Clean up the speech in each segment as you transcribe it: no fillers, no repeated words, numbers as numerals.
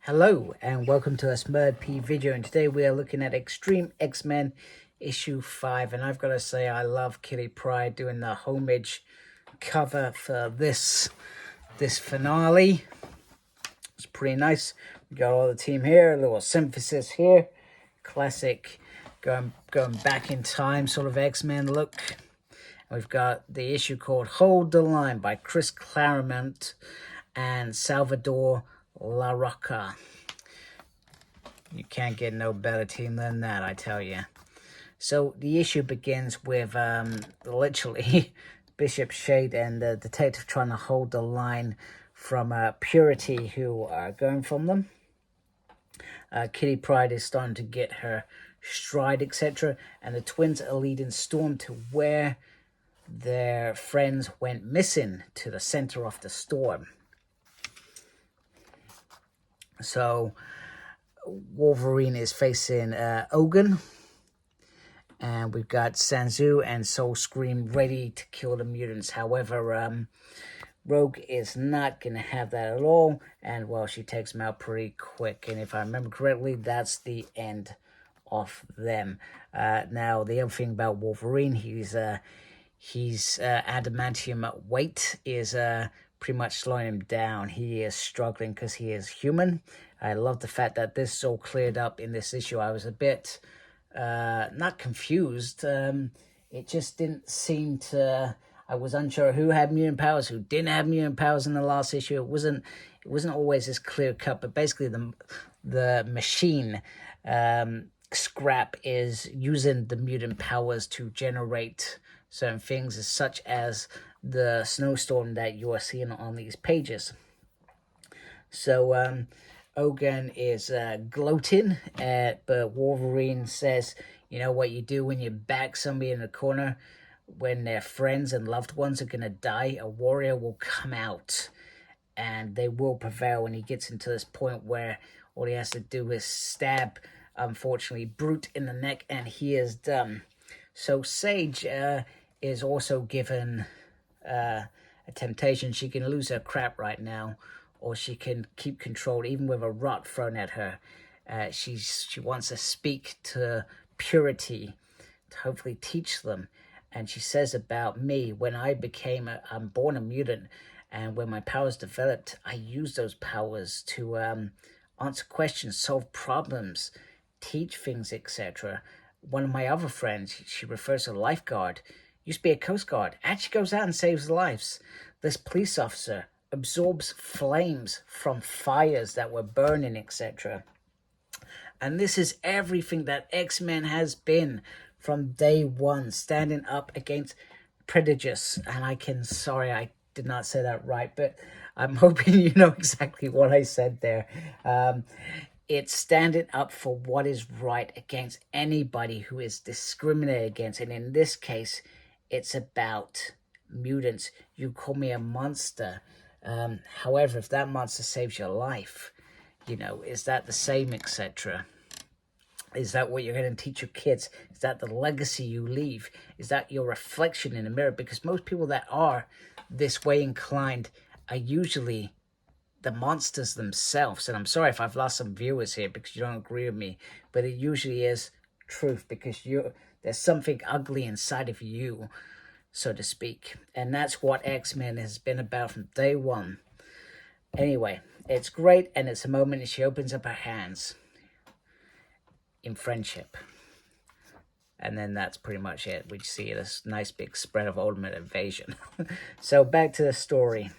Hello and welcome to a Smurd P video, and today we are looking at X-Treme X-men Issue 5, and I've got to say I love Kitty Pryde doing the Homage cover for this finale. It's pretty nice. We got all the team here, a little synthesis here, classic going back in time sort of X-Men look. We've got the issue called Hold the Line by Chris Claremont and Salvador Larroca. You can't get no better team than that, I tell you. So the issue begins with literally Bishop Shade and the detective trying to hold the line from Purity, who are going from them. Kitty Pryde is starting to get her stride, etc. And the twins are leading Storm to where their friends went missing, to the center of the storm. So Wolverine is facing Ogun, and we've got Sanzu and Soul Scream ready to kill the mutants. However, Rogue is not going to have that at all, and well, she takes them out pretty quick, and if I remember correctly, that's the end of them. Now, the other thing about Wolverine, he's adamantium weight is pretty much slowing him down. He is struggling because he is human. I love the fact that this is all cleared up in this issue. I was a bit not confused. It just didn't seem to. I was unsure who had mutant powers, who didn't have mutant powers in the last issue. It wasn't always as clear cut. But basically, the machine Scrap is using the mutant powers to generate certain things, such as the snowstorm that you are seeing on these pages. So Ogun is gloating, but Wolverine says, you know what you do when you back somebody in a corner, when their friends and loved ones are going to die, a warrior will come out and they will prevail. And he gets into this point where all he has to do is stab, unfortunately, Brute in the neck, and he is done. So Sage is also given a temptation. She can lose her crap right now, or she can keep control even with a rod thrown at her. She wants to speak to Purity to hopefully teach them. And she says about me, when I'm born a mutant, and when my powers developed, I used those powers to answer questions, solve problems, teach things, etc. One of my other friends, she refers to a lifeguard, used to be a Coast Guard, actually goes out and saves lives. This police officer absorbs flames from fires that were burning, etc. And this is everything that X-Men has been from day one, standing up against prejudice. And I did not say that right, but I'm hoping you know exactly what I said there. It's standing up for what is right against anybody who is discriminated against. And in this case, it's about mutants. You call me a monster. However, if that monster saves your life, you know, is that the same, etc.? Is that what you're going to teach your kids? Is that the legacy you leave? Is that your reflection in the mirror? Because most people that are this way inclined are usually the monsters themselves. And I'm sorry if I've lost some viewers here because you don't agree with me, but it usually is truth, because there's something ugly inside of you, so to speak. And that's what X-Men has been about from day one. Anyway, it's great, and it's a moment she opens up her hands in friendship. And then that's pretty much it. We see this nice big spread of ultimate invasion. So back to the story.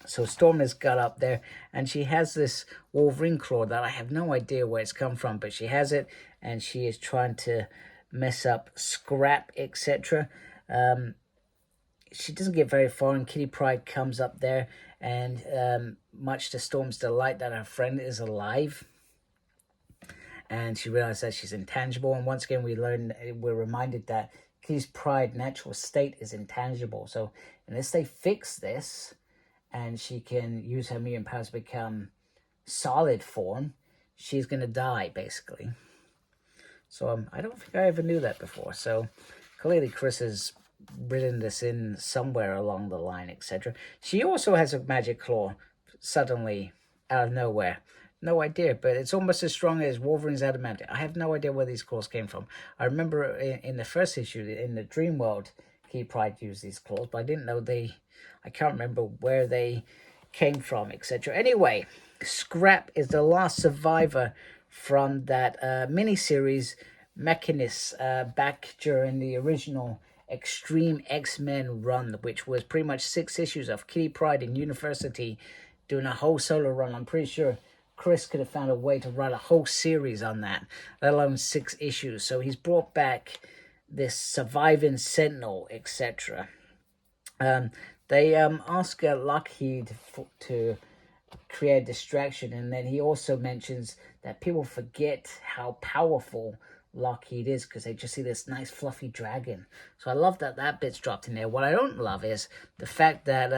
So Storm has got up there, and she has this Wolverine claw that I have no idea where it's come from, but she has it, and she is trying to mess up Scrap, etc. She doesn't get very far, and Kitty Pryde comes up there, and much to Storm's delight that her friend is alive. And she realizes that she's intangible, and once again we're reminded that Kitty Pryde's natural state is intangible. So unless they fix this, and she can use her mutant powers to become solid form, she's going to die, basically. So I don't think I ever knew that before. So clearly Chris has written this in somewhere along the line, etc. She also has a magic claw suddenly out of nowhere. No idea, but it's almost as strong as Wolverine's adamantium. I have no idea where these claws came from. I remember in the first issue, in the Dream World, Kitty Pryde used these claws, but I didn't know I can't remember where they came from, etc. Anyway, Scrap is the last survivor from that miniseries Mechanist back during the original X-Treme X-men run, which was pretty much 6 issues of Kitty Pryde in university doing a whole solo run. I'm pretty sure Chris could have found a way to write a whole series on that, let alone 6 issues. So he's brought back this surviving Sentinel, etc. They ask Lockheed to create a distraction, and then he also mentions that people forget how powerful Lockheed is because they just see this nice fluffy dragon. So I love that that bit's dropped in there. What I don't love is the fact that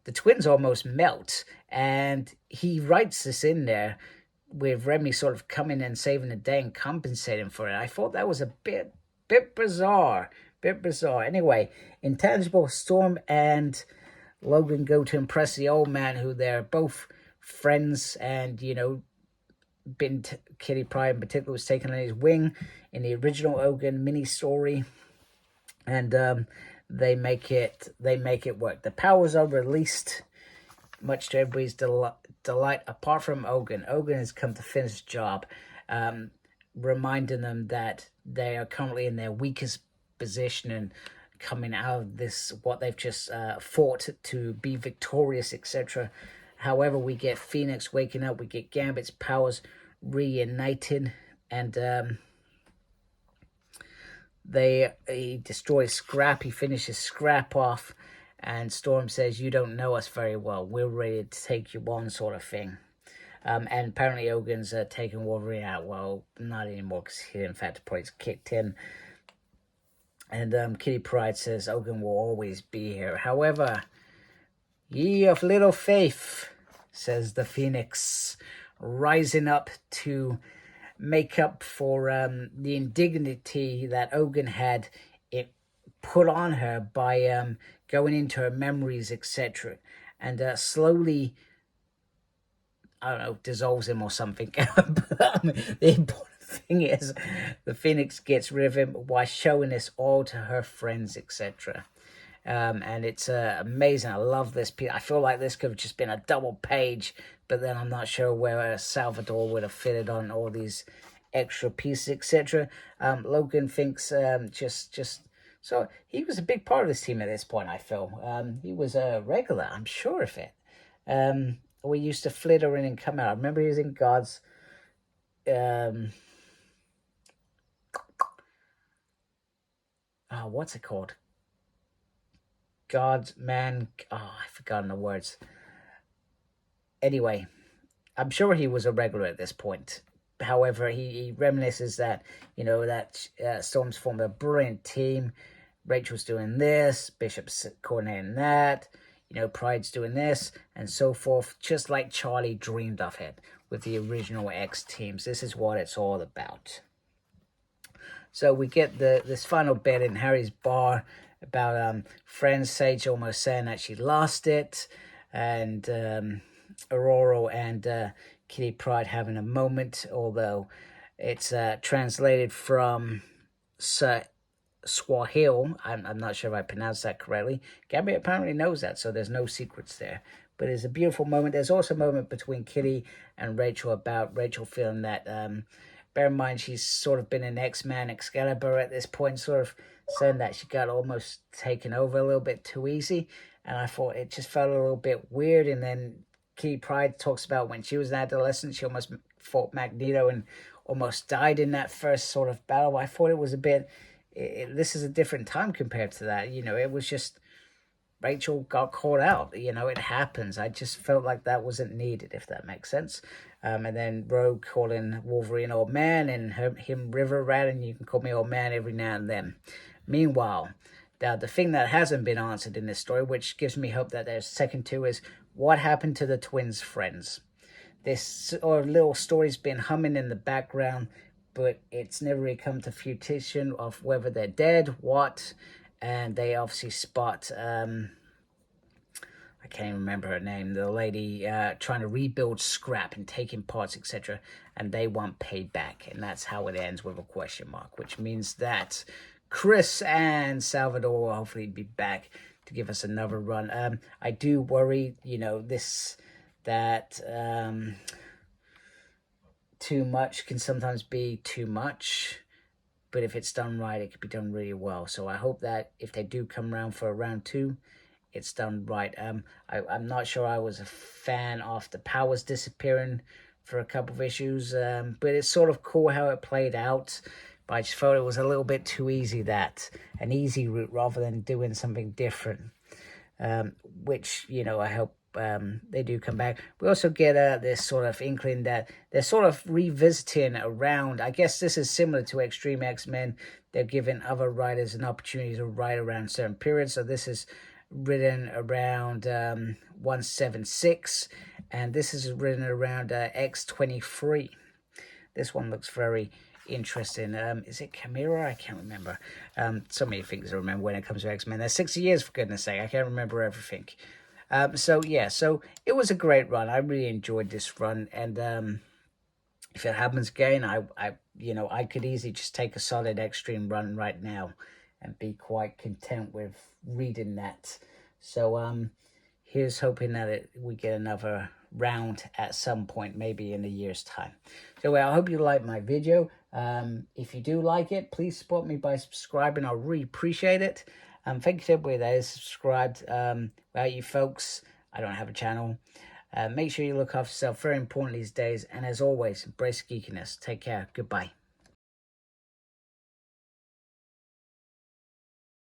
the twins almost melt, and he writes this in there with Remy sort of coming and saving the day and compensating for it. I thought that was a bit bizarre. Anyway, Intangible, Storm and Logan go to impress the old man, who they're both friends, and, you know, Kitty Pryde in particular was taken on his wing in the original Ogun mini story, and they make it work. The powers are released, much to everybody's delight, apart from Ogun. Ogun has come to finish the job, reminding them that they are currently in their weakest position and coming out of this, what they've just fought to be victorious, etc. However, we get Phoenix waking up, we get Gambit's powers reuniting, and he destroys Scrap. He finishes Scrap off, and Storm says, "You don't know us very well. We're ready to take you on," sort of thing. And apparently Ogun's taking Wolverine out. Well, not anymore, because he, in fact, probably kicked him. And Kitty Pryde says, "Ogun will always be here. However, ye of little faith," says the Phoenix, rising up to make up for the indignity that Ogun had put on her by going into her memories, etc. And slowly, I don't know, dissolves him or something. But the important thing is, the Phoenix gets rid of him while showing this all to her friends, etc. And it's amazing. I love this piece. I feel like this could have just been a double page, but then I'm not sure where Salvador would have fitted on all these extra pieces, etc. Logan thinks so he was a big part of this team at this point, I feel. He was a regular, I'm sure of it. We used to flitter in and come out. I remember he was in God's what's it called? God's man. I've forgotten the words. Anyway, I'm sure he was a regular at this point. However, he reminisces that, you know, that Storm's formed a brilliant team. Rachel's doing this, Bishop's coordinating that, you know, Pryde's doing this, and so forth, just like Charlie dreamed of it with the original X teams. This is what it's all about. So we get this final bit in Harry's bar about friend Sage almost saying that she lost it, and Aurora and Kitty Pryde having a moment, although it's translated from Swahili. I'm not sure if I pronounced that correctly. Gambit apparently knows that, so there's no secrets there. But it's a beautiful moment. There's also a moment between Kitty and Rachel about Rachel feeling that, bear in mind, she's sort of been an X-Man Excalibur at this point, sort of saying that she got almost taken over a little bit too easy. And I thought it just felt a little bit weird. And then Kitty Pryde talks about when she was an adolescent, she almost fought Magneto and almost died in that first sort of battle. I thought it was a bit... this is a different time compared to that. You know, it was just Rachel got caught out. You know, it happens. I just felt like that wasn't needed, if that makes sense. And then Rogue calling Wolverine old man, and him River Rat, and you can call me old man every now and then. Meanwhile, now the thing that hasn't been answered in this story, which gives me hope that there's second two, is what happened to the twins' friends. This little story's been humming in the background, but it's never really come to fruition of whether they're dead, what, and they obviously spot, I I can't even remember her name, the lady trying to rebuild scrap and taking parts, etc. And they want paid back. And that's how it ends, with a question mark, which means that Chris and Salvador will hopefully be back to give us another run. I do worry, you know, that too much can sometimes be too much. But if it's done right, it could be done really well. So I hope that if they do come around for round 2, it's done right. I'm not sure I was a fan of the powers disappearing for a couple of issues, but it's sort of cool how it played out. But I just felt it was a little bit too easy, an easy route rather than doing something different, which, you know, I hope they do come back. We also get this sort of inkling that they're sort of revisiting around, I guess this is similar to X-Treme X-Men. They're giving other writers an opportunity to write around certain periods. So this is written around 176, and this is written around X-23. This one looks very interesting. Is it Chimera? I can't remember. So many things to remember when it comes to X-Men. There's 60 years, for goodness sake. I can't remember everything. So yeah, so it was a great run. I really enjoyed this run, and if it happens again, you know, I could easily just take a solid X-Treme run right now and be quite content with reading that. So here's hoping that we get another round at some point, maybe in a year's time. So I hope you like my video. If you do like it, please support me by subscribing. I really appreciate it. Thank you to everybody that is subscribed. Without you folks, I don't have a channel. Make sure you look after yourself, very important these days. And as always, embrace geekiness. Take care. Goodbye.